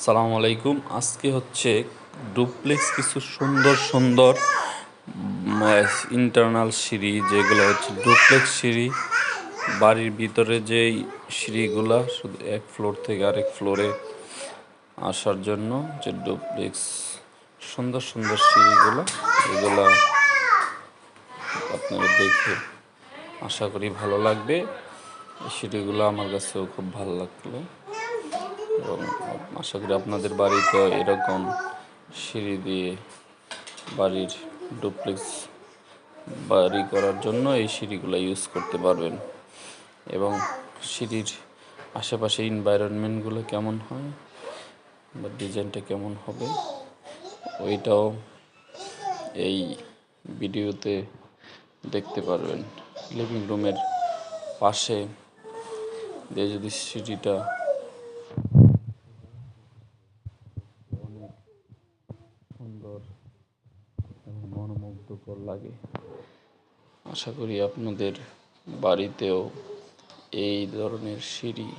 সালামু আলাইকুম। আজকে হচ্ছে ডুপ্লেক্স কিছু সুন্দর সুন্দর ইন্টারনাল সিঁড়ি, যেগুলো হচ্ছে ডুপ্লেক্স সিঁড়ি। বাড়ির ভিতরে যেই সিঁড়িগুলা শুধু এক ফ্লোর থেকে আরেক ফ্লোরে আসার জন্য, যে ডুপ্লেক্স সুন্দর সুন্দর সিঁড়িগুলো, এগুলা আপনারা দেখে আশা করি ভালো লাগবে। এই সিঁড়িগুলো আমার কাছেও খুব ভালো লাগলো এবং আশা করি আপনাদের বাড়িতে এরকম সিঁড়ি দিয়ে বাড়ির ডুপ্লেক্স বাড়ি করার জন্য এই সিঁড়িগুলো ইউজ করতে পারবেন। এবং সিঁড়ির আশেপাশে এনভায়রনমেন্টগুলো কেমন হয় বা ডিজাইনটা কেমন হবে, ওইটাও এই ভিডিওতে দেখতে পারবেন। লিভিং রুমের পাশে দিয়ে যদি সিঁড়িটা অনেক সুন্দর এবং মনোমুগ্ধকর লাগে। আশা করি আপনাদের বাড়িতেও এই ধরনের সিঁড়ি